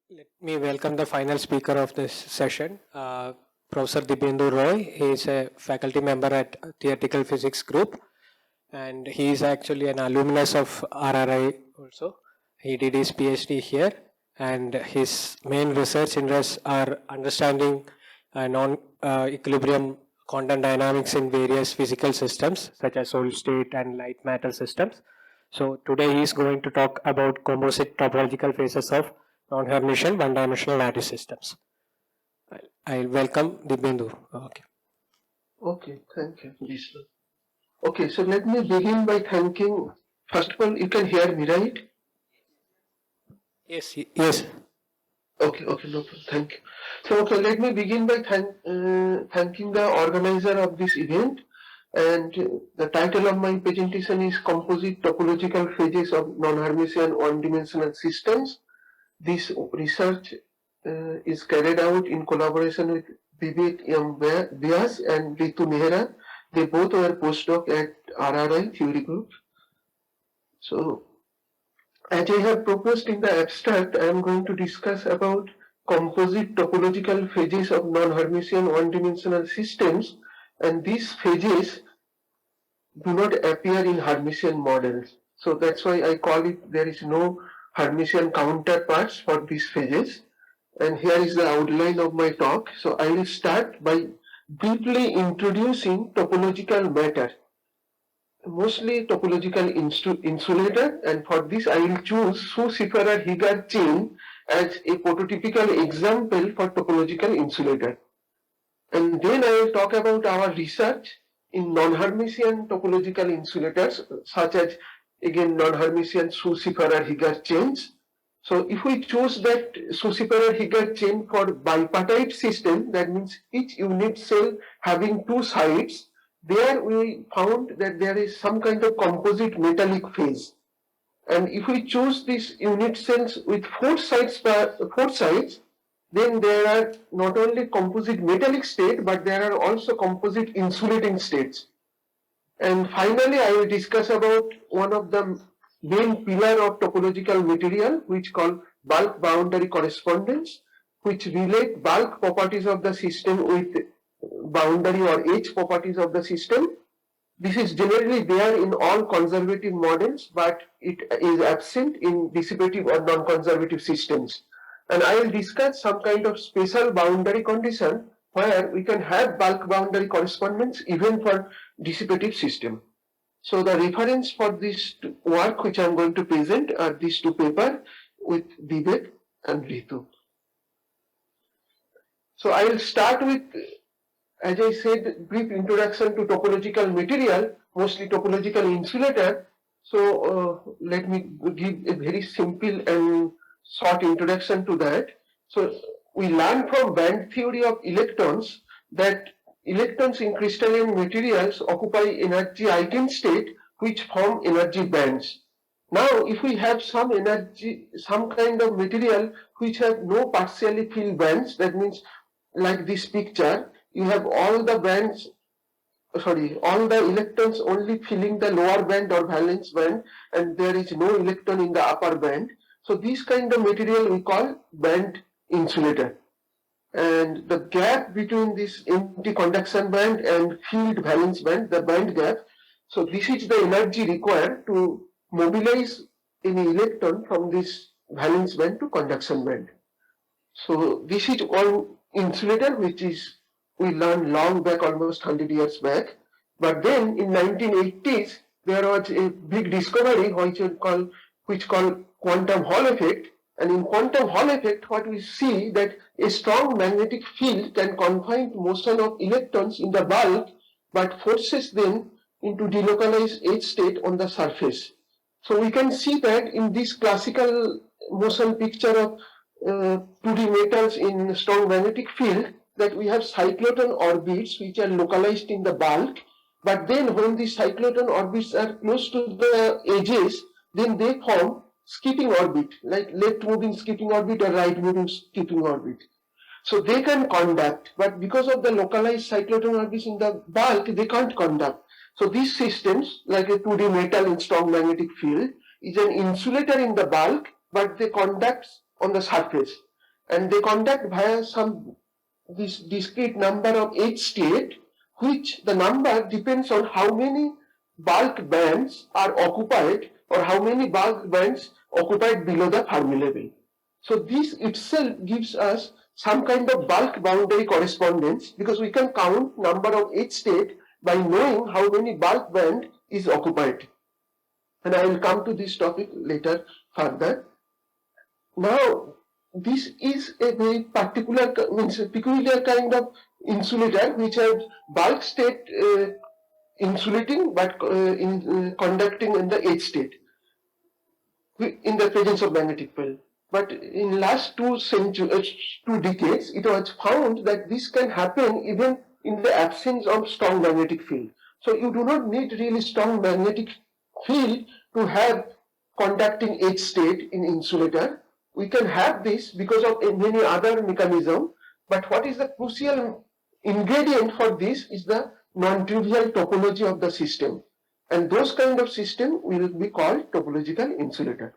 Let me welcome the final speaker of this session, Professor Dibyendu Roy. He is a faculty member at Theoretical Physics Group, and he is actually an alumnus of RRI also. He did his PhD here, and his main research interests are understanding non-equilibrium quantum dynamics in various physical systems, such as solid state and light matter systems. So today he is going to talk about composite topological phases of non-Hermitian one-dimensional lattice systems. I'll welcome Dibyendu. Okay. Okay, thank you, Vishnu. Okay, so let me begin by thanking. First of all, you can hear me, right? Yes. Okay, no problem. Thank you. So, okay, let me begin by thanking the organizer of this event. And the title of my presentation is Composite Topological Phases of Non-Hermitian One-Dimensional Systems. This research is carried out in collaboration with Dibyendu Roy and Ritu Mehra. They both were postdoc at RRI Theory Group. So, as I have proposed in the abstract, I am going to discuss about composite topological phases of non-Hermitian one-dimensional systems, and these phases do not appear in Hermitian models. So that's why I call it there is no Hermitian counterparts for these phases. And here is the outline of my talk. So I will start by briefly introducing topological matter, mostly topological insulator, and for this I will choose Su-Schrieffer-Heeger chain as a prototypical example for topological insulator. And then I will talk about our research in non-Hermitian topological insulators, such as again non-Hermitian Su-Schrieffer-Heeger chains. So if we choose that Su-Schrieffer-Heeger chain for bipartite system, that means each unit cell having two sides, there we found that there is some kind of composite metallic phase. And if we choose these unit cells with four sides, then there are not only composite metallic state, but there are also composite insulating states. And finally, I will discuss about one of the main pillar of topological material, which called bulk boundary correspondence, which relate bulk properties of the system with boundary or edge properties of the system. This is generally there in all conservative models, but it is absent in dissipative or non-conservative systems. And I will discuss some kind of special boundary condition where we can have bulk boundary correspondence even for dissipative system. So the reference for this work which I am going to present are these two papers with Vivek and Ritu. So I will start with, as I said, brief introduction to topological material, mostly topological insulator. So let me give a very simple and short introduction to that. So we learned from band theory of electrons that electrons in crystalline materials occupy energy eigenstate which form energy bands. Now if we have some energy, some kind of material which have no partially filled bands, that means like this picture, you have all the bands, all the electrons only filling the lower band or valence band, and there is no electron in the upper band. So this kind of material we call band insulator. And the gap between this empty conduction band and filled valence band, the band gap, so this is the energy required to mobilize any electron from this valence band to conduction band. So this is one insulator which is we learned long back, almost 100 years back. But then in 1980s, there was a big discovery which called quantum Hall effect. And in quantum Hall effect, what we see that a strong magnetic field can confine motion of electrons in the bulk, but forces them into delocalized edge state on the surface. So we can see that in this classical motion picture of 2D metals in strong magnetic field, that we have cyclotron orbits which are localized in the bulk, but then when these cyclotron orbits are close to the edges, then they form skipping orbit, like left moving skipping orbit or right moving skipping orbit. So they can conduct, but because of the localized cyclotron orbits in the bulk, they can't conduct. So these systems, like a 2D metal in strong magnetic field, is an insulator in the bulk, but they conduct on the surface. and they conduct via this discrete number of H state, which the number depends on how many bulk bands are occupied or how many bulk bands occupied below the Fermi level. So this itself gives us some kind of bulk boundary correspondence, because we can count number of H state by knowing how many bulk band is occupied. And I will come to this topic later further. Now, this is a very particular, peculiar kind of insulator which has bulk state insulating but conducting in the H state in the presence of magnetic field. But in last 2 decades, it was found that this can happen even in the absence of strong magnetic field. So you do not need really strong magnetic field to have conducting H state in insulator. We can have this because of many other mechanisms, but what is the crucial ingredient for this is the non-trivial topology of the system, and those kind of system will be called topological insulator.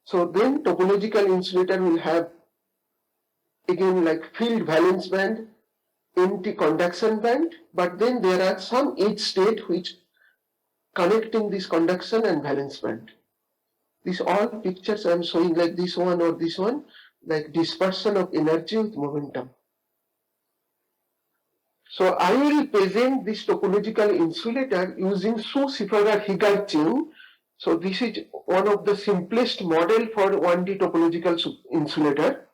So then topological insulator will have again like filled valence band, empty conduction band, but then there are some H state which connecting this conduction and valence band. These all pictures I am showing, like this one or this one, like dispersion of energy with momentum. So I will present this topological insulator using Su-Schrieffer-Heeger chain. So this is one of the simplest model for 1D topological insulator.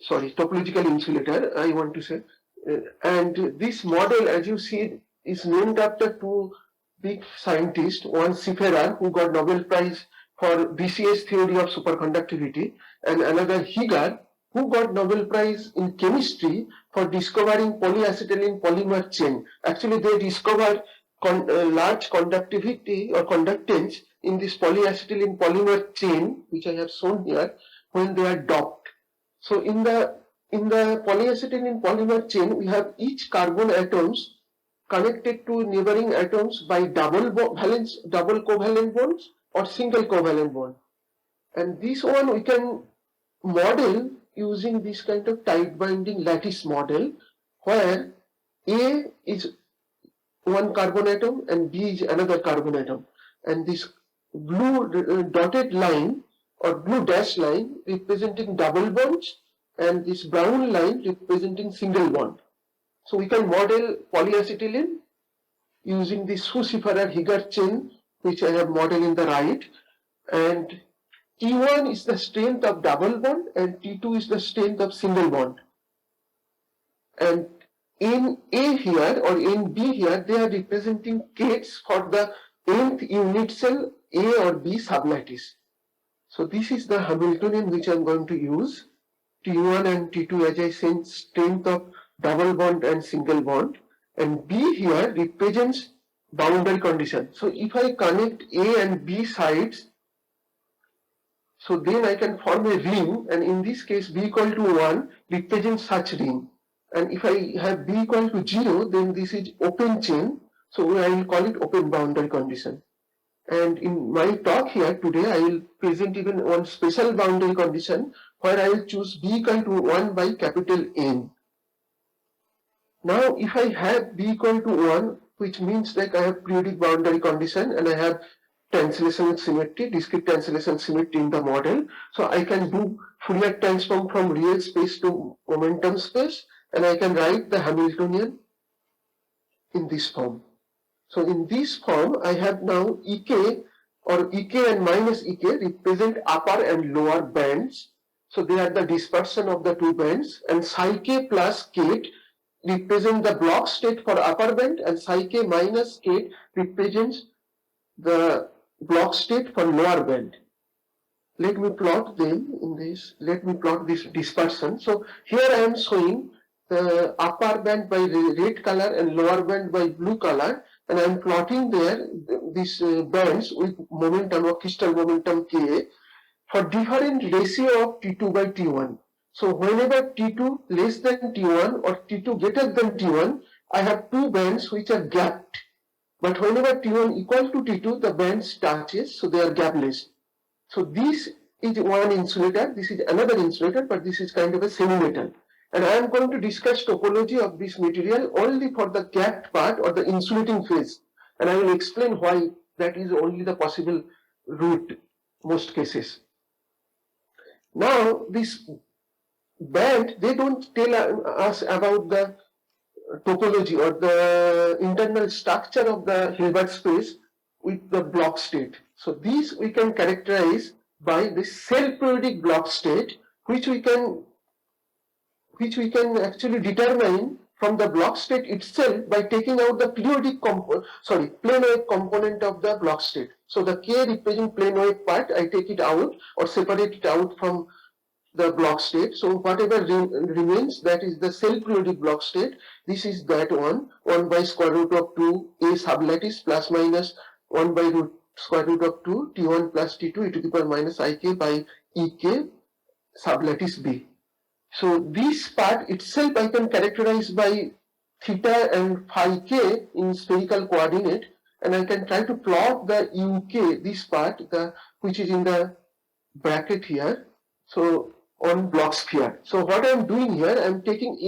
Sorry, topological insulator, I want to say. And this model, as you see, is named after 2 big scientists, one Schrieffer, who got Nobel Prize for BCS theory of superconductivity, and another Heeger, who got Nobel Prize in chemistry for discovering polyacetylene polymer chain. Actually, they discovered large conductivity or conductance in this polyacetylene polymer chain, which I have shown here, when they are docked. So in the polyacetylene polymer chain, we have each carbon atoms connected to neighboring atoms by double covalent bonds or single covalent bond. And this one we can model using this kind of tight binding lattice model, where A is one carbon atom and B is another carbon atom. And this blue dotted line or blue dashed line representing double bonds, and this brown line representing single bond. So we can model polyacetylene using the Su-Schrieffer-Heeger chain, which I have modeled in the right, and T1 is the strength of double bond and T2 is the strength of single bond. And in A here or in B here, they are representing Kates for the nth unit cell A or B sublattice. So this is the Hamiltonian which I am going to use. T1 and T2, as I said, strength of double bond and single bond, and B here represents boundary condition. So if I connect A and B sides, so then I can form a ring, and in this case B equal to 1 represents such ring. And if I have B equal to 0, then this is open chain, so I will call it open boundary condition. And in my talk here today, I will present even one special boundary condition where I will choose B equal to 1 by capital N. Now, if I have B equal to 1, which means like I have periodic boundary condition and I have translation symmetry, discrete translation symmetry in the model, so I can do Fourier transform from real space to momentum space, and I can write the Hamiltonian in this form. So in this form, I have now Ek or Ek and minus Ek represent upper and lower bands. So they are the dispersion of the 2 bands, and psi k plus k represent the block state for upper band, and psi k minus k represents the block state for lower band. Let me plot them in this. Let me plot this dispersion. So here I am showing the upper band by red color and lower band by blue color, and I am plotting there these bands with momentum or crystal momentum K for different ratio of T2 by T1. So whenever T2 less than T1 or T2 greater than T1, I have 2 bands which are gapped. But whenever T1 equal to T2, the bands touches, so they are gapless. So this is one insulator, this is another insulator, but this is kind of a semi-metal. And I am going to discuss topology of this material only for the gapped part or the insulating phase. And I will explain why that is only the possible route most cases. Now this band, they don't tell us about the topology or the internal structure of the Hilbert space with the block state. So these we can characterize by the self-periodic block state, which we can actually determine from the block state itself by taking out the plane wave component of the block state. So the K representing plane wave part, I take it out or separate it out from the block state. So whatever remains, that is the self-periodic block state. This is that one, 1 by square root of 2 A sublattice plus minus 1 by square root of 2 T1 plus T2 e to the power minus Ik by Ek sublattice B. So this part itself I can characterize by theta and phi k in spherical coordinate, and I can try to plot the UK, this part, which is in the bracket here. So on block sphere. So what I am doing here, I am taking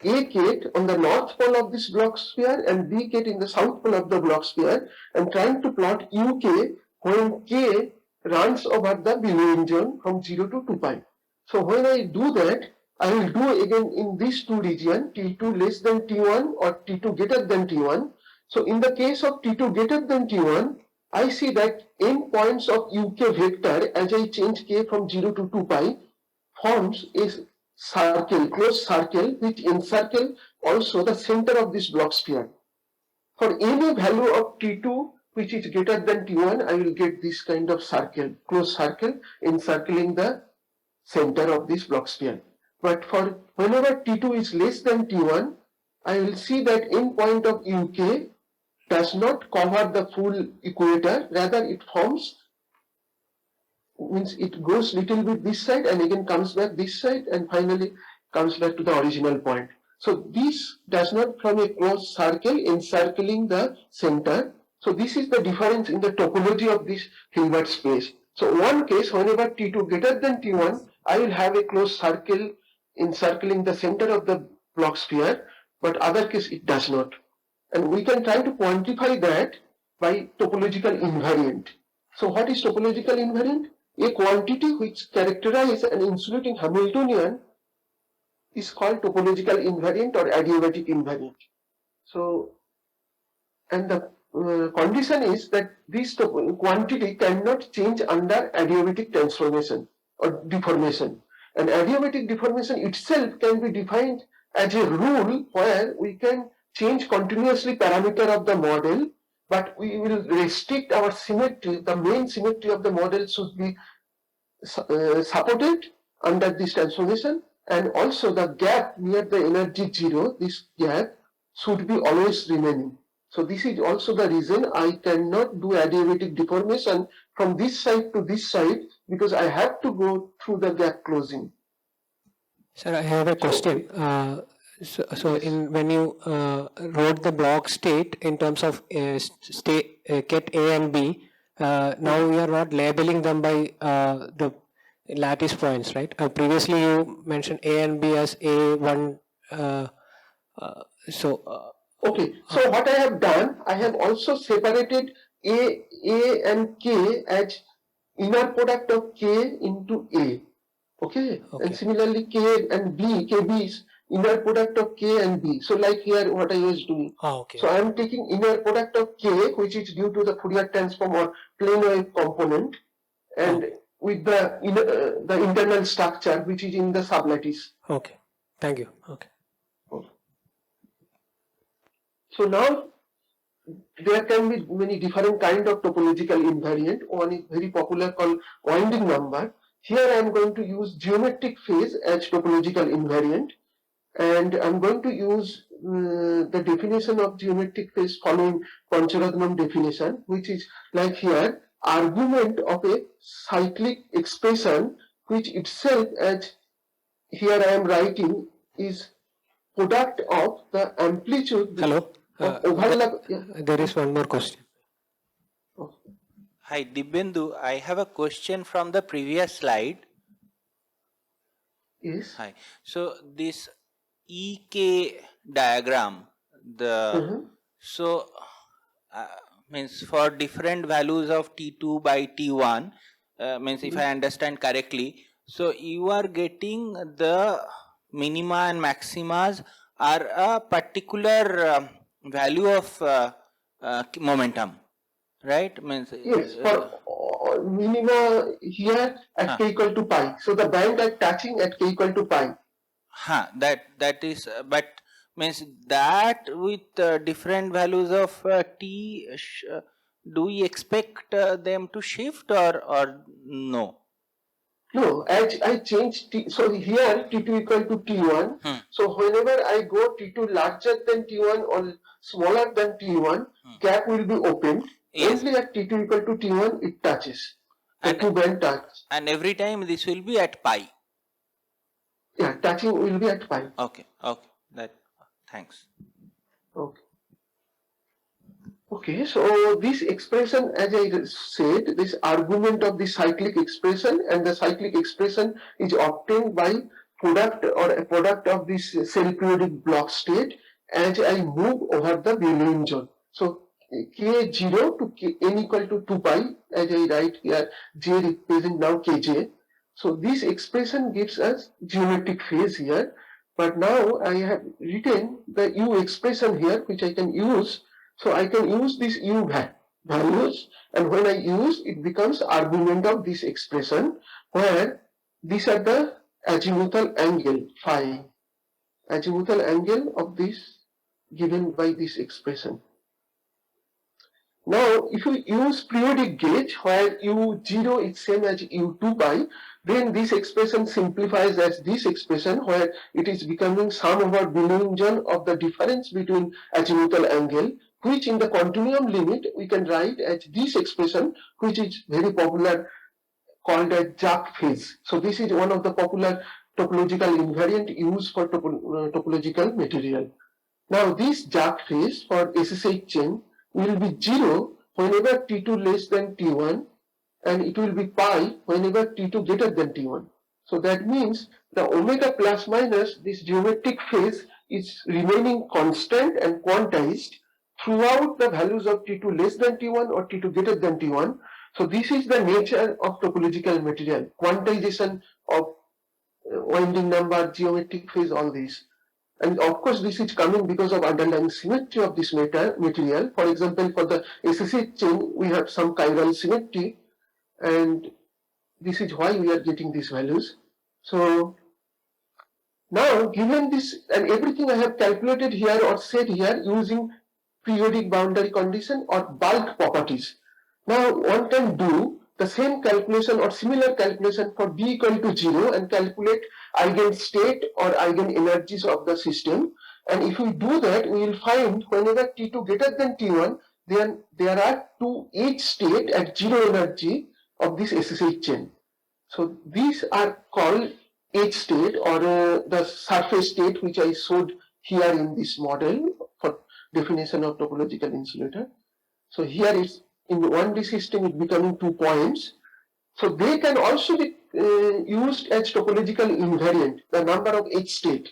A kate on the north pole of this block sphere and B kate in the south pole of the block sphere, and trying to plot UK when K runs over the billowing zone from 0 to 2 pi. So when I do that, I will do again in these two regions, T2 less than T1 or T2 greater than T1. So in the case of T2 greater than T1, I see that endpoints of UK vector as I change K from 0 to 2 pi forms a circle, closed circle, which encircle also the center of this block sphere. For any value of T2 which is greater than T1, I will get this kind of circle, closed circle encircling the center of this block sphere. But for whenever T2 is less than T1, I will see that endpoint of UK does not cover the full equator, rather it forms, means it goes little bit this side and again comes back this side and finally comes back to the original point. So this does not form a closed circle encircling the center. So this is the difference in the topology of this Hilbert space. So one case, whenever T2 greater than T1, I will have a closed circle encircling the center of the block sphere, but other case it does not. And we can try to quantify that by topological invariant. So what is topological invariant? A quantity which characterizes an insulating Hamiltonian is called topological invariant or adiabatic invariant. So, and the condition is that this quantity cannot change under adiabatic transformation or deformation. And adiabatic deformation itself can be defined as a rule where we can change continuously parameter of the model, but we will restrict our symmetry. The main symmetry of the model should be supported under this transformation, and also the gap near the energy 0, this gap should be always remaining. So this is also the reason I cannot do adiabatic deformation from this side to this side, because I have to go through the gap closing. Sir, I have a question. So when you wrote the block state in terms of ket A and B, now we are not labeling them by the lattice points, right? Previously you mentioned A and B as A1. Okay, so what I have done, I have also separated A and K as inner product of K into A. Okay, and similarly K and B, KB is inner product of K and B. So like here what I was doing. So I am taking inner product of K, which is due to the Fourier transform or plane wave component, and with the internal structure which is in the sublattice. Okay, thank you. Okay. So now there can be many different kind of topological invariant. One is very popular called winding number. Here I am going to use geometric phase as topological invariant, and I am going to use the definition of geometric phase following Pancharatnam definition, which is like here, argument of a cyclic expression, which itself, as here I am writing, is product of the amplitude. Hello. Overlap. There is one more question. Hi, Dibyendu. I have a question from the previous slide. Yes. Hi. So this EK diagram, so means for different values of T2 by T1, means if I understand correctly, so you are getting the minima and maximas are a particular value of momentum, right? Means Yes, for minima here at k equal to pi. So the band are touching at k equal to pi. That is, but means that with different values of t, do we expect them to shift or no? No, as I change t, so here t2 equal to t1. So whenever I go t2 larger than t1 or smaller than t1, gap will be opened. Yes. Only at t2 equal to t1 it touches. The two band touch. And every time this will be at pi. Yeah, touching will be at pi. Okay. That. Thanks. Okay. Okay, so this expression, as I said, this argument of the cyclic expression, and the cyclic expression is obtained by product or a product of this cell periodic block state as I move over the Boolean zone. So k0 to n equal to 2 pi, as I write here, j represent now kj. So this expression gives us geometric phase here, but now I have written the u expression here, which I can use. So I can use this u values, and when I use, it becomes argument of this expression, where these are the azimuthal angle phi, azimuthal angle of this given by this expression. Now, if you use periodic gauge where u0 is same as u2 pi, then this expression simplifies as this expression where it is becoming sum over Boolean of the difference between azimuthal angle, which in the continuum limit we can write as this expression, which is very popular, called as Jack phase. So this is one of the popular topological invariant used for topological material. Now this Jack phase for SSH chain will be 0 whenever T2 less than T1, and it will be pi whenever T2 greater than T1. So that means the omega plus minus, this geometric phase is remaining constant and quantized throughout the values of T2 less than T1 or T2 greater than T1. So this is the nature of topological material, quantization of winding number, geometric phase, all these. And of course, this is coming because of underlying symmetry of this material. For example, for the SSH chain, we have some chiral symmetry, and this is why we are getting these values. So now, given this and everything I have calculated here or said here using periodic boundary condition or bulk properties. Now, one can do the same calculation or similar calculation for d equal to 0 and calculate eigenstate or eigenenergies of the system. And if we do that, we will find whenever T2 greater than T1, then there are two H state at 0 energy of this SSH chain. So these are called H state or the surface state, which I showed here in this model for definition of topological insulator. So here is in 1D system it becoming 2 points. So they can also be used as topological invariant, the number of H state.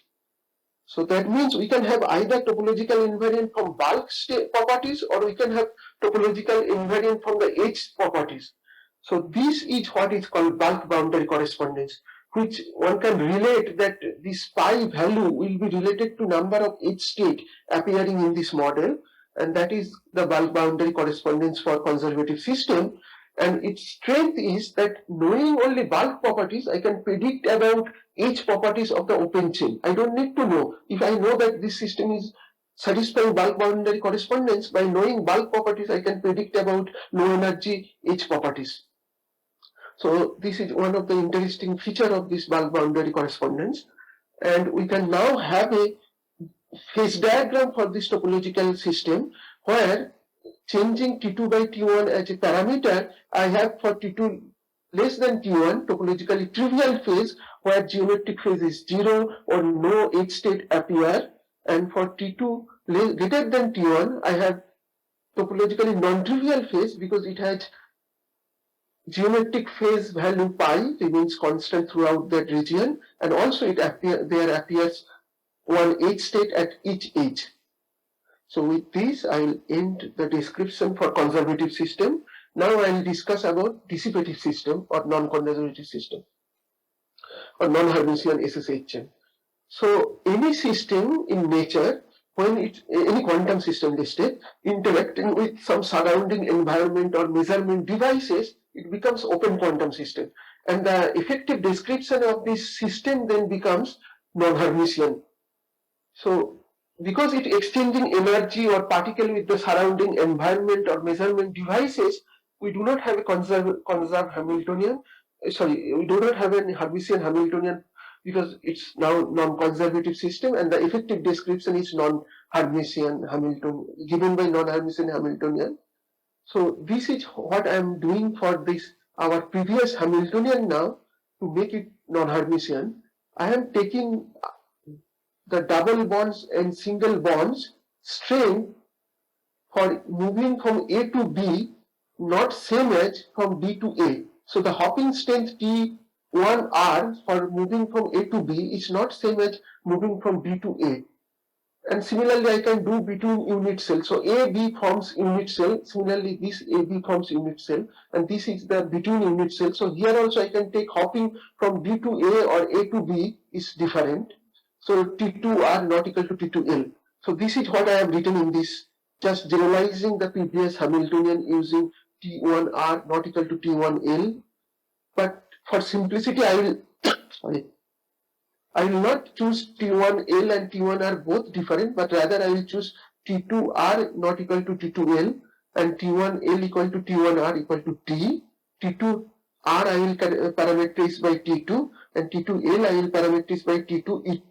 So that means we can have either topological invariant from bulk state properties, or we can have topological invariant from the H properties. So this is what is called bulk boundary correspondence, which one can relate that this pi value will be related to number of H state appearing in this model, and that is the bulk boundary correspondence for conservative system. And its strength is that knowing only bulk properties, I can predict about H properties of the open chain. I don't need to know. If I know that this system is satisfying bulk boundary correspondence, by knowing bulk properties, I can predict about low energy H properties. So this is one of the interesting feature of this bulk boundary correspondence. And we can now have a phase diagram for this topological system where changing T2 by T1 as a parameter, I have for T2 less than T1 topologically trivial phase where geometric phase is 0 or no H state appear, and for T2 greater than T1 I have topologically non-trivial phase because it has geometric phase value pi remains constant throughout that region, and also there appears one edge state at each edge. So with this, I will end the description for conservative system. Now I will discuss about dissipative system or non-conservative system or non-Hermitian SSHM. So any system in nature, when any quantum system listed, interacting with some surrounding environment or measurement devices, it becomes open quantum system. And the effective description of this system then becomes non-Hermitian. So because it exchanging energy or particle with the surrounding environment or measurement devices, we do not have a conserved Hamiltonian. Sorry, we do not have an Hermitian Hamiltonian because it's now non-conservative system, and the effective description is non-Hermitian Hamiltonian, given by non-Hermitian Hamiltonian. So this is what I am doing for this our previous Hamiltonian now to make it non-Hermitian. I am taking the double bonds and single bonds strength for moving from A to B not same as from B to A. So the hopping strength T1R for moving from A to B is not same as moving from B to A. And similarly, I can do between unit cells. So AB forms unit cell. Similarly, this AB forms unit cell, and this is the between unit cell. So here also I can take hopping from B to A or A to B is different. So T2R not equal to T2L. So this is what I have written in this, just generalizing the previous Hamiltonian using T1R not equal to T1L. But for simplicity, I will I will not choose T1L and T1R both different, but rather I will choose T2R not equal to T2L and T1L equal to T1R equal to T. T2R I will parameterize by T2 and T2L I will parameterize by T2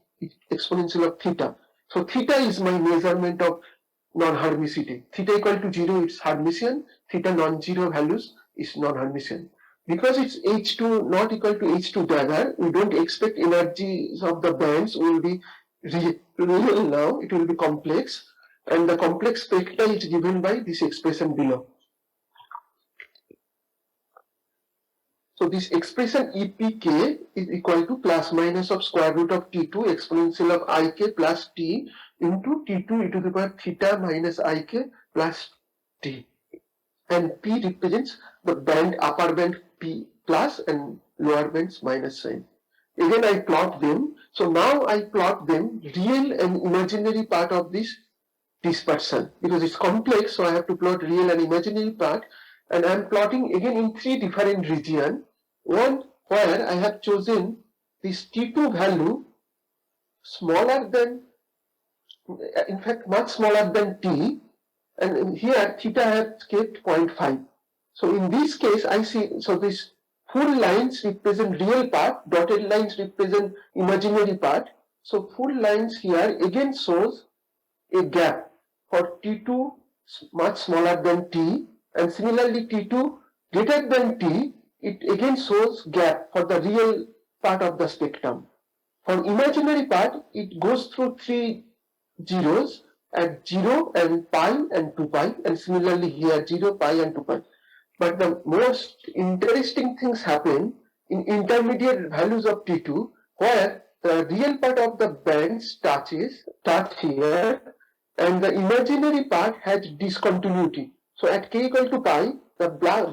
exponential of theta. So theta is my measurement of non-Hermicity. Theta equal to 0 it's Hermitian, theta non-zero values is non-Hermitian. Because it's H2 not equal to H2 dagger, we don't expect energies of the bands will be real now, it will be complex, and the complex spectra is given by this expression below. So this expression EPK is equal to plus minus of square root of T2 exponential of IK plus T into T2 e to the power theta minus IK plus T. And P represents the band, upper band P plus and lower bands minus sign. Again I plot them. So now I plot them real and imaginary part of this dispersion. Because it's complex, so I have to plot real and imaginary part. And I am plotting again in three different regions. One where I have chosen this T2 value smaller than, in fact much smaller than T, and here theta I have kept 0.5. So in this case I see, so this full lines represent real part, dotted lines represent imaginary part. So full lines here again shows a gap for T2 much smaller than T, and similarly T2 greater than T, it again shows gap for the real part of the spectrum. For imaginary part, it goes through three zeros at 0 and pi and 2 pi, and similarly here 0, pi and 2 pi. But the most interesting things happen in intermediate values of T2, where the real part of the bands touch here, and the imaginary part has discontinuity. So at k equal to pi, the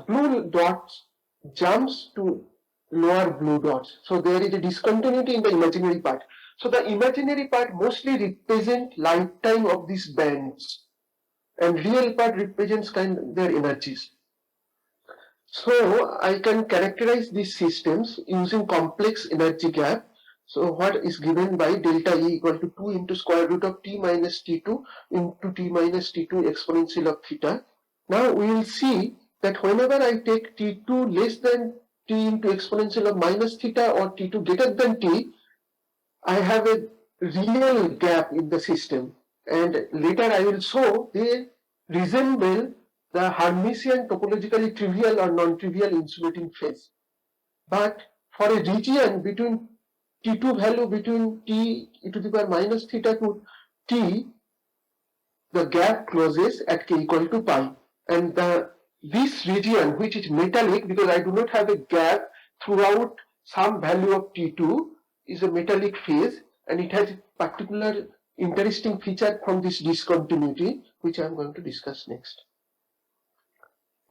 blue dots jumps to lower blue dots. So there is a discontinuity in the imaginary part. So the imaginary part mostly represent lifetime of these bands, and real part represents their energies. So I can characterize these systems using complex energy gap. So what is given by delta E equal to 2 into square root of T minus T2 into T minus T2 exponential of theta. Now we will see that whenever I take T2 less than T into exponential of minus theta or T2 greater than T, I have a real gap in the system, and later I will show they resemble the Hermitian topologically trivial or non-trivial insulating phase. But for a region between T2 value between T e to the power minus theta to T, the gap closes at k equal to pi, and the this region which is metallic, because I do not have a gap throughout some value of T2, is a metallic phase, and it has a particular interesting feature from this discontinuity, which I am going to discuss next.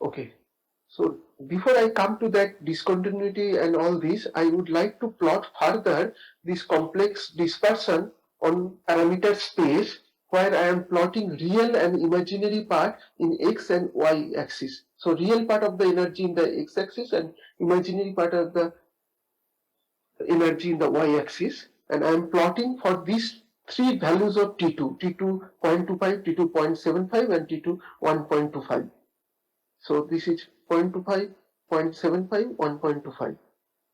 Okay, so before I come to that discontinuity and all this, I would like to plot further this complex dispersion on parameter space, where I am plotting real and imaginary part in x and y axis. So real part of the energy in the x axis and imaginary part of the energy in the y axis, and I am plotting for these three values of T2, T2 0.25, T2 0.75 and T2 1.25. So this is 0.25, 0.75, 1.25.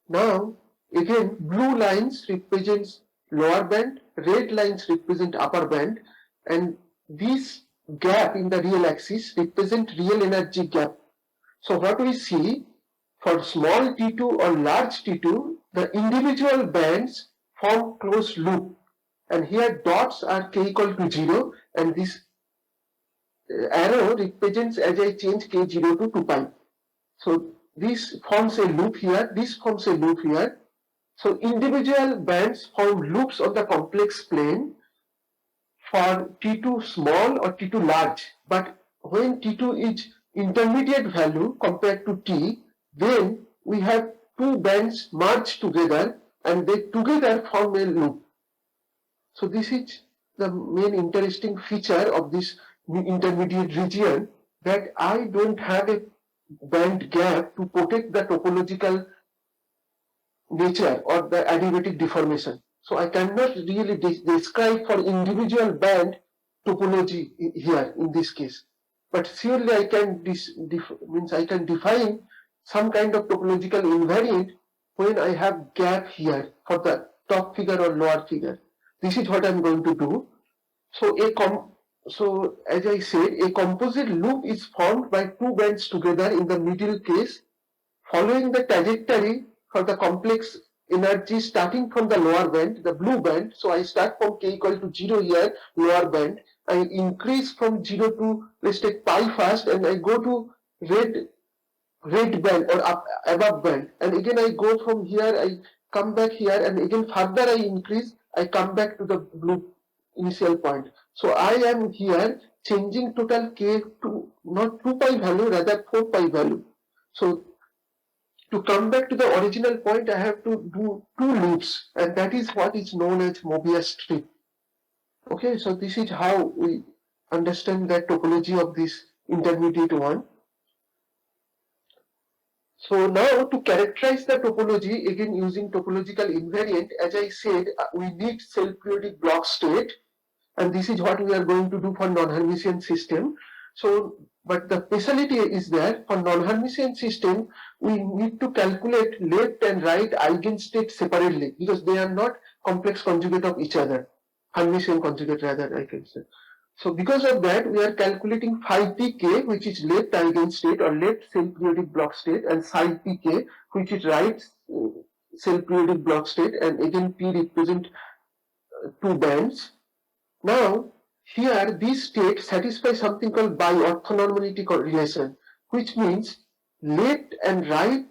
Now again, blue lines represents lower band, red lines represent upper band, and this gap in the real axis represent real energy gap. So what we see, for small T2 or large T2, the individual bands form closed loop, and here dots are k equal to 0, and this arrow represents as I change k0 to 2 pi. So this forms a loop here, this forms a loop here. So individual bands form loops on the complex plane for T2 small or T2 large. But when T2 is intermediate value compared to T, then we have two bands merged together and they together form a loop. So this is the main interesting feature of this intermediate region, that I don't have a band gap to protect the topological nature or the adiabatic deformation. So I cannot really describe for individual band topology here in this case. But surely I can I can define some kind of topological invariant when I have gap here for the top figure or lower figure. This is what I am going to do. So as I said, a composite loop is formed by two bands together in the middle case, following the trajectory for the complex energy starting from the lower band, the blue band. So I start from k equal to 0 here, lower band. I increase from 0 to, let's take pi first, and I go to red band or above band, and again I go from here, I come back here, and again further I increase, I come back to the blue initial point. So I am here changing total k to not 2 pi value, rather 4 pi value. So to come back to the original point, I have to do two loops, and that is what is known as Möbius strip. Okay, so this is how we understand the topology of this intermediate one. So now to characterize the topology, again using topological invariant, as I said, we need self-periodic block state, and this is what we are going to do for non-Hermitian system. So, but the speciality is there, for non-Hermitian system, we need to calculate left and right eigenstate separately, because they are not complex conjugate of each other, Hermitian conjugate rather, I can say. So because of that, we are calculating phi pk, which is left eigenstate or left self-periodic block state, and psi pk, which is right self-periodic block state, and again p represent two bands. Now here these states satisfy something called bi-orthonormality relation, which means left and right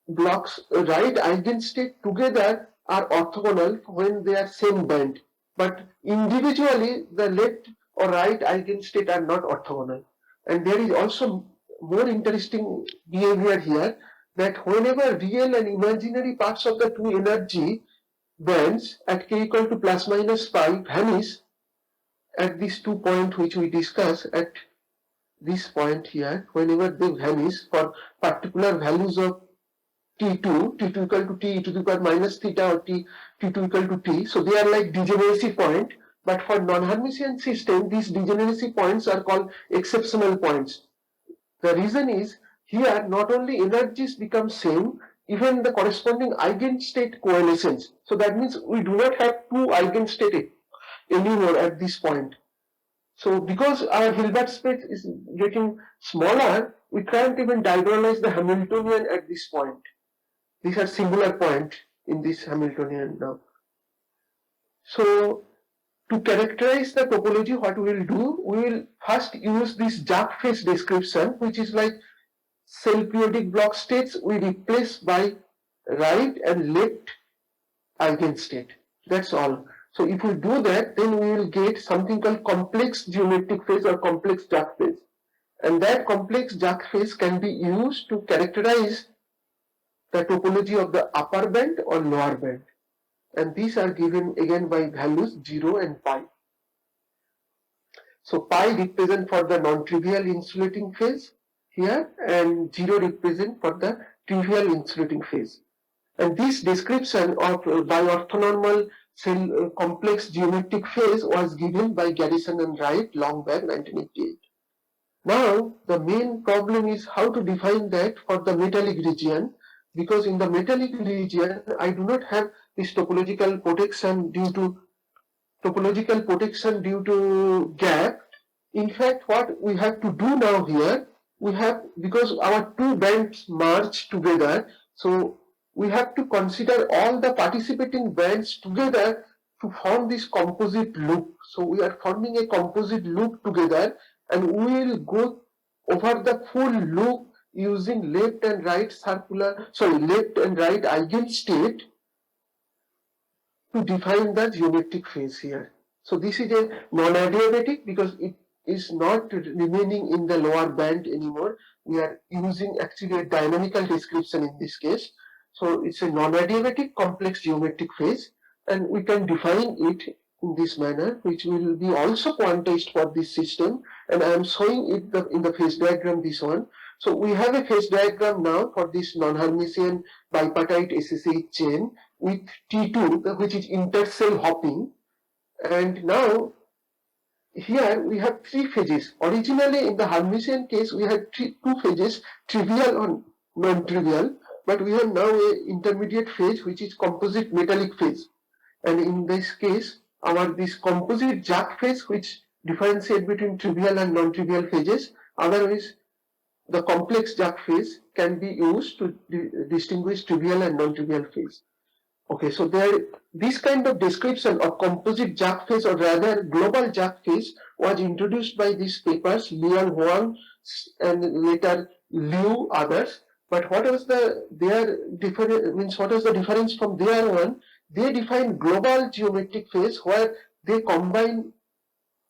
blocks, right eigenstate together are orthogonal when they are same band, but individually the left or right eigenstate are not orthogonal. And there is also more interesting behavior here, that whenever real and imaginary parts of the two energy bands at k equal to plus minus pi vanish at these 2 points which we discuss, at this point here, whenever they vanish for particular values of T2 equal to T to the power minus theta, or T2 equal to T, so they are like degeneracy point. But for non-Hermitian system, these degeneracy points are called exceptional points. The reason is, here not only energies become same, even the corresponding eigenstate coalescence. So that means we do not have two eigenstate anymore at this point. So because our Hilbert space is getting smaller, we can't even diagonalize the Hamiltonian at this point. These are singular points in this Hamiltonian now. So to characterize the topology, what we will do, we will first use this Jack phase description, which is like cell periodic block states we replace by right and left eigenstate. That's all. So if we do that, then we will get something called complex geometric phase or complex Jack phase. And that complex Jack phase can be used to characterize the topology of the upper band or lower band. And these are given again by values 0 and pi. So pi represent for the non-trivial insulating phase here, and 0 represent for the trivial insulating phase. And this description of by orthonormal cell complex geometric phase was given by Garrison and Wright long back 1988. Now the main problem is how to define that for the metallic region, because in the metallic region I do not have this topological protection due to gap. In fact, what we have to do now here, we have, because our two bands merge together, so we have to consider all the participating bands together to form this composite loop. So we are forming a composite loop together, and we will go over the full loop using left and right eigenstate to define the geometric phase here. So this is a non-adiabatic because it is not remaining in the lower band anymore. We are using actually a dynamical description in this case. So it's a non-adiabatic complex geometric phase, and we can define it in this manner, which will be also quantized for this system, and I am showing it in the phase diagram, this one. So we have a phase diagram now for this non-Hermitian bipartite SSH chain with T2, which is intercell hopping, and now here we have three phases. Originally in the Hermitian case we had two phases, trivial or non-trivial, but we have now a intermediate phase which is composite metallic phase, and in this case this composite Jack phase which differentiate between trivial and non-trivial phases. Otherwise the complex Jack phase can be used to distinguish trivial and non-trivial phase. Okay, so this kind of description of composite Jack phase, or rather global Jack phase, was introduced by these papers, Liang Huang and later Liu, others. But what was the difference from their one? They define global geometric phase where they combine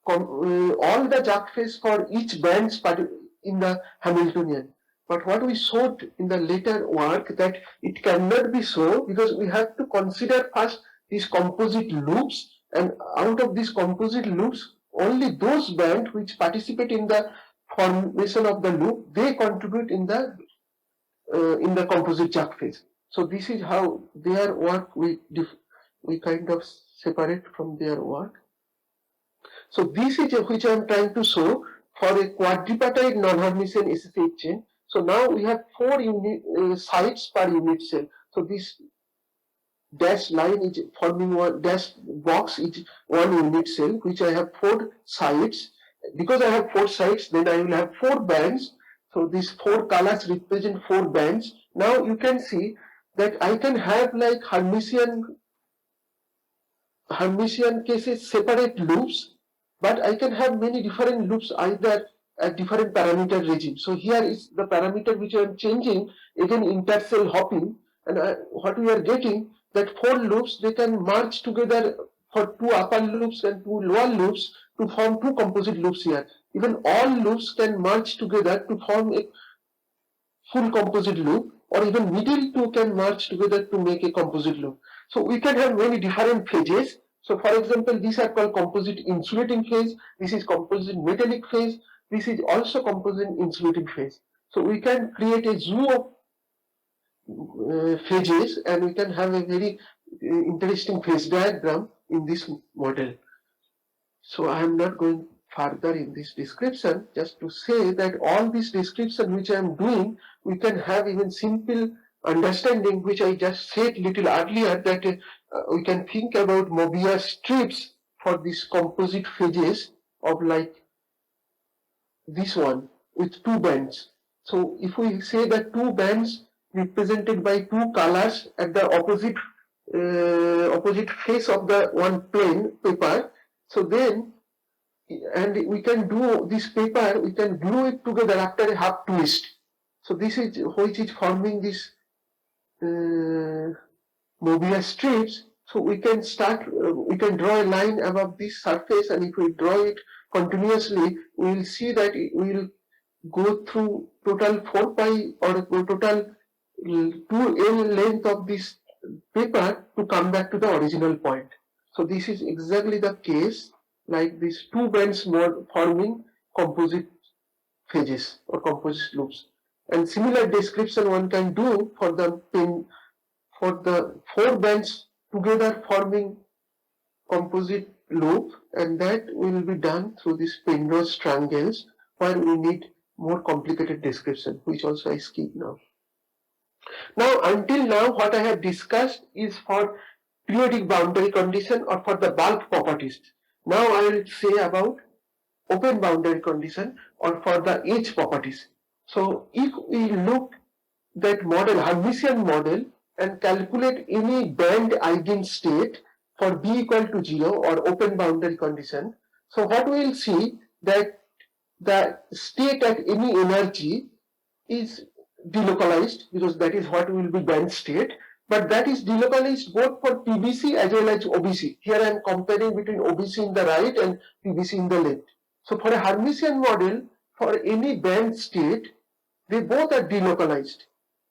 all the Jack phase for each band in the Hamiltonian. But what we showed in the later work that it cannot be so, because we have to consider first these composite loops, and out of these composite loops only those bands which participate in the formation of the loop, they contribute in the composite Jack phase. So this is how their work we kind of separate from their work. So this is which I am trying to show for a quadripartite non-Hermitian SSH chain. So now we have 4 sites per unit cell. So this dash line is forming one dash box is one unit cell, which I have 4 sites. Because I have 4 sites, then I will have 4 bands. So these 4 colors represent 4 bands. Now you can see that I can have like Hermitian cases separate loops, but I can have many different loops either at different parameter regime. So here is the parameter which I am changing, again intercell hopping, and what we are getting that 4 loops, they can merge together for 2 upper loops and 2 lower loops to form 2 composite loops here. Even all loops can merge together to form a full composite loop, or even middle 2 can merge together to make a composite loop. So we can have many different phases. So for example, these are called composite insulating phase, this is composite metallic phase, this is also composite insulating phase. So we can create a zoo of phases, and we can have a very interesting phase diagram in this model. So I am not going further in this description, just to say that all this description which I am doing, we can have even simple understanding, which I just said little earlier, that we can think about Möbius strips for these composite phases of like this one with 2 bands. So if we say that 2 bands represented by 2 colors at the opposite face of the one plane paper, so then, and we can do this paper, we can glue it together after a half twist. So this is which is forming this Möbius strips. So we can start, we can draw a line above this surface, and if we draw it continuously, we will see that we will go through total 4 pi or total 2L length of this paper to come back to the original point. So this is exactly the case, like these two bands more forming composite phases or composite loops. And similar description one can do for the for the 4 bands together forming composite loop, and that will be done through these Penrose triangles, where we need more complicated description, which also I skip now. Now, until now, what I have discussed is for periodic boundary condition or for the bulk properties. Now I will say about open boundary condition or for the edge properties. So if we look that model, Hermitian model, and calculate any band eigenstate for B equal to 0 or open boundary condition, so what we will see that the state at any energy is delocalized, because that is what will be band state, but that is delocalized both for PBC as well as OBC. Here I am comparing between OBC in the right and PBC in the left. So for a Hermitian model, for any band state, they both are delocalized.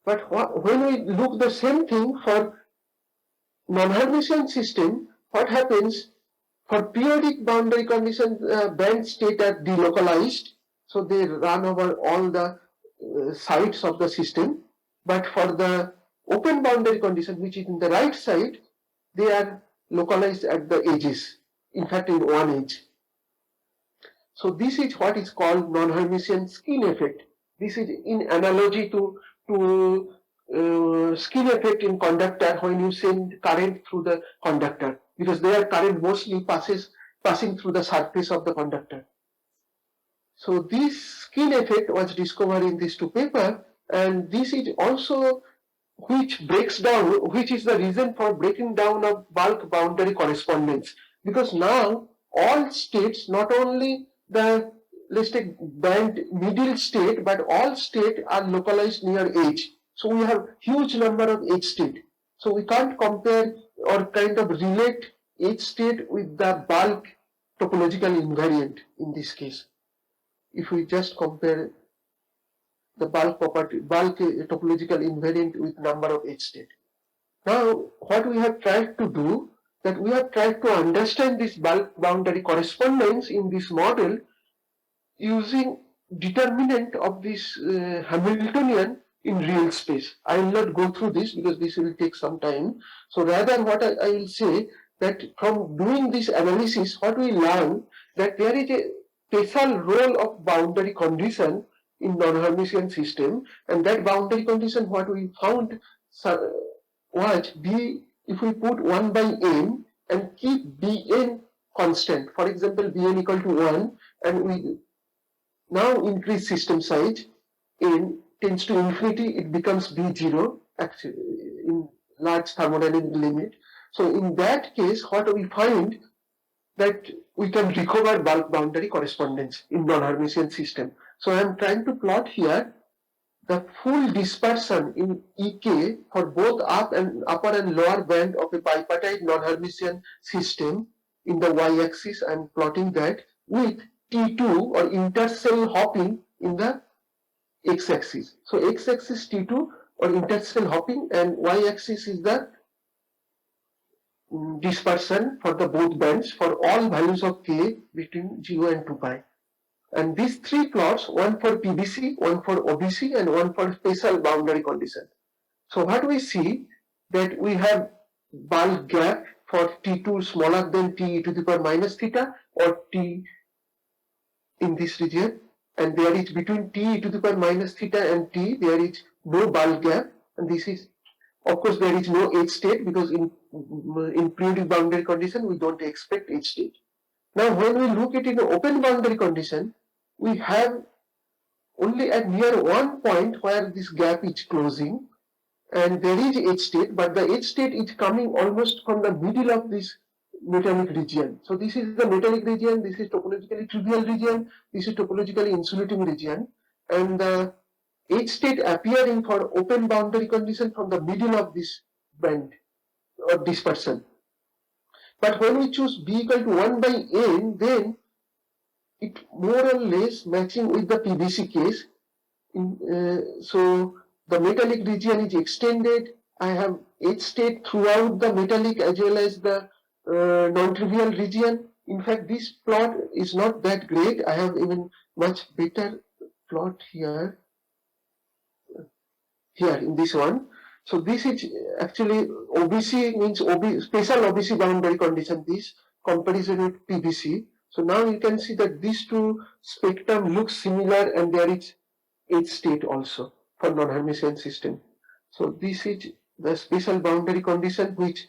But when we look the same thing for non-Hermitian system, what happens for periodic boundary condition, band state are delocalized, so they run over all the sides of the system. But for the open boundary condition, which is in the right side, they are localized at the edges, in fact in one edge. So this is what is called non-Hermitian skin effect. This is in analogy to skin effect in conductor when you send current through the conductor, because their current mostly passing through the surface of the conductor. So this skin effect was discovered in these two papers, and this is also which breaks down, which is the reason for breaking down of bulk boundary correspondence, because now all states, not only the, let's take band middle state, but all states are localized near edge. So we have huge number of edge state. So we can't compare or kind of relate edge state with the bulk topological invariant in this case. If we just compare the bulk topological invariant with number of edge state. Now, what we have tried to do, that we have tried to understand this bulk boundary correspondence in this model using determinant of this Hamiltonian in real space. I will not go through this because this will take some time. So rather what I will say, that from doing this analysis, what we learn, that there is a special role of boundary condition in non-Hermitian system, and that boundary condition, what we found was B, if we put 1 by n and keep Bn constant, for example Bn equal to 1, and we now increase system size, n tends to infinity, it becomes B0 actually in large thermodynamic limit. So in that case, what we find, that we can recover bulk boundary correspondence in non-Hermitian system. So I am trying to plot here the full dispersion in Ek for both upper and lower band of a bipartite non-Hermitian system in the y-axis. I am plotting that with T2 or intercell hopping in the x-axis. So x-axis T2 or intercell hopping, and y-axis is the dispersion for the both bands for all values of k between 0 and 2 pi. And these three plots, one for PBC, one for OBC, and one for special boundary condition. So what we see, that we have bulk gap for T2 smaller than T to the power minus theta, or T in this region, and there is between T to the power minus theta and T, there is no bulk gap, and this is, of course, there is no edge state, because in periodic boundary condition we don't expect edge state. Now when we look at it in an open boundary condition, we have only at near one point where this gap is closing, and there is edge state, but the edge state is coming almost from the middle of this metallic region. So this is the metallic region, this is topologically trivial region, this is topologically insulating region, and the H state appearing for open boundary condition from the middle of this band or dispersion. But when we choose B equal to 1 by N, then it more or less matching with the PVC case. So the metallic region is extended. I have H state throughout the metallic as well as the non-trivial region. In fact, this plot is not that great. I have even much better plot here in this one. So this is actually OBC means special OBC boundary condition, this comparison with PVC. So now you can see that these two spectrum look similar and there is H state also for non-Hermitian system. So this is the special boundary condition which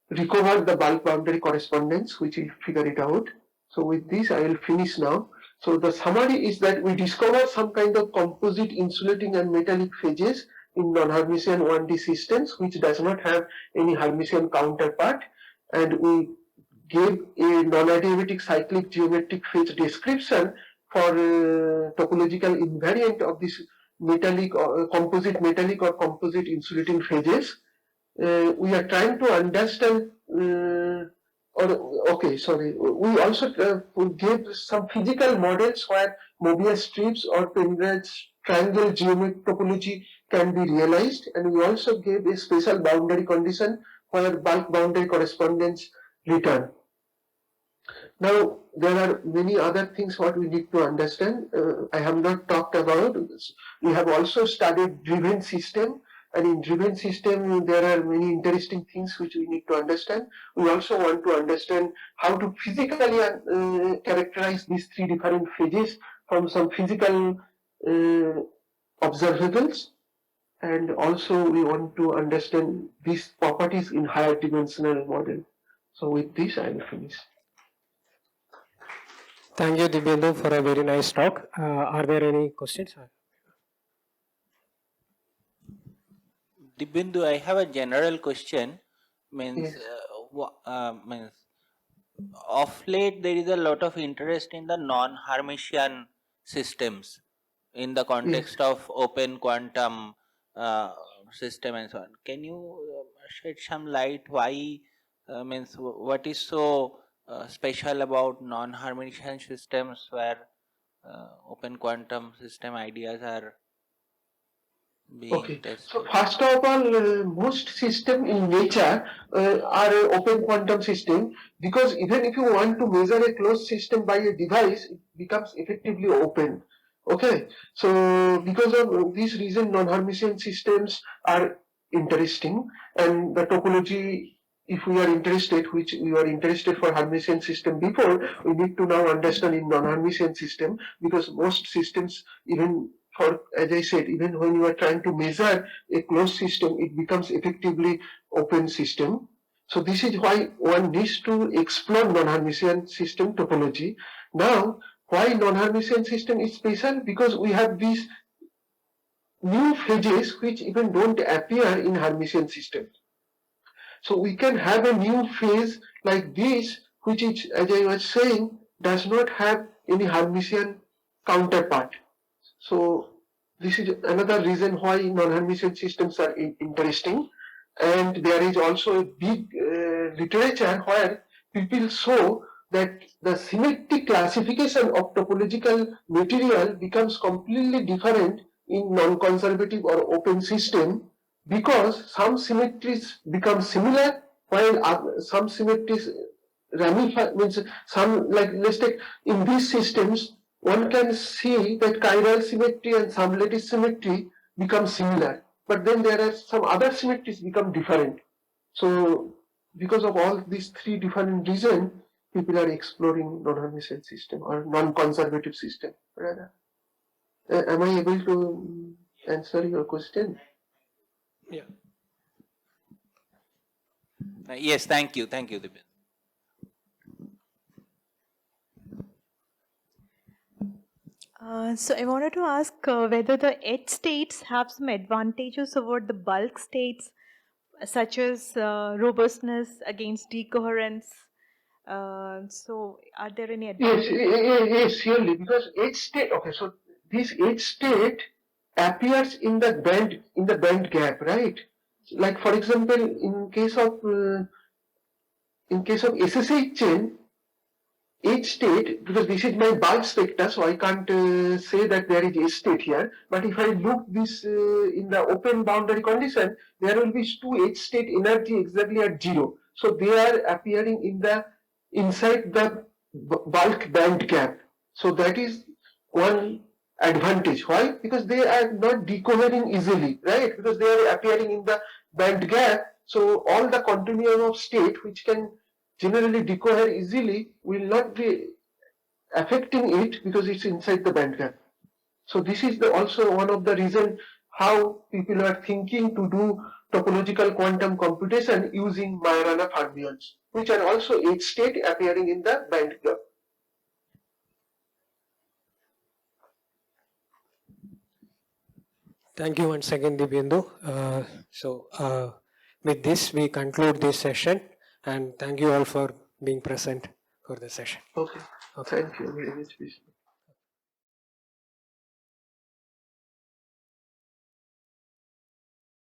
recover the bulk boundary correspondence, which will figure it out. So with this I will finish now. So the summary is that we discover some kind of composite insulating and metallic phases in non-Hermitian 1D systems which does not have any Hermitian counterpart, and we gave a non-adiabatic cyclic geometric phase description for topological invariant of this metallic or composite metallic or composite insulating phases. We are trying to understand we also gave some physical models where Möbius strips or Penrose triangle geometric topology can be realized, and we also gave a special boundary condition where bulk boundary correspondence return. Now there are many other things what we need to understand. I have not talked about. We have also studied driven system, and in driven system there are many interesting things which we need to understand. We also want to understand how to physically characterize these three different phases from some physical observables, and also we want to understand these properties in higher dimensional model. So with this I will finish. Thank you, Dibyendu, for a very nice talk. Are there any questions? Dibyendu, I have a general question. Means, Yes. Means of late there is a lot of interest in the non-Hermitian systems in the context of open quantum system and so on. Can you shed some light why means what is so special about non-Hermitian systems where open quantum system ideas are being tested? So first of all, most system in nature are open quantum system, because even if you want to measure a closed system by a device, it becomes effectively open. Okay, so because of this reason, non-Hermitian systems are interesting, and the topology, if we are interested, which we were interested for Hermitian system before, we need to now understand in non-Hermitian system, because most systems, even for, as I said, even when you are trying to measure a closed system, it becomes effectively open system. So this is why one needs to explore non-Hermitian system topology. Now, why non-Hermitian system is special? Because we have these new phases which even don't appear in Hermitian system. So we can have a new phase like this, which is, as I was saying, does not have any Hermitian counterpart. So this is another reason why non-Hermitian systems are interesting. And there is also a big literature where people show that the symmetric classification of topological material becomes completely different in non-conservative or open system, because some symmetries become similar while some symmetries ramify, means some, like let's take in these systems, one can see that chiral symmetry and sublattice symmetry become similar, but then there are some other symmetries become different. So because of all these three different reasons, people are exploring non-Hermitian system or non-conservative system rather. Am I able to answer your question? Yeah. Yes, thank you, Dibyendu. So I wanted to ask whether the edge states have some advantages over the bulk states, such as robustness against decoherence. So are there any advantages? Yes, surely, because edge state, okay, so this edge state appears in the band gap, right? Like for example, in case of SSH chain, each state, because this is my bulk spectra, so I can't say that there is a state here. But if I look this in the open boundary condition, there will be two H state energy exactly at 0. So they are appearing inside the bulk band gap. So that is one advantage. Why? Because they are not decohering easily, right? Because they are appearing in the band gap. So all the continuum of state which can generally decohere easily will not be affecting it because it's inside the band gap. So this is also one of the reason how people are thinking to do topological quantum computation using Majorana fermions, which are also H state appearing in the band gap. Thank you once again, Dibyendu. With this, we conclude this session, and thank you all for being present for the session. Okay. Thank you very much.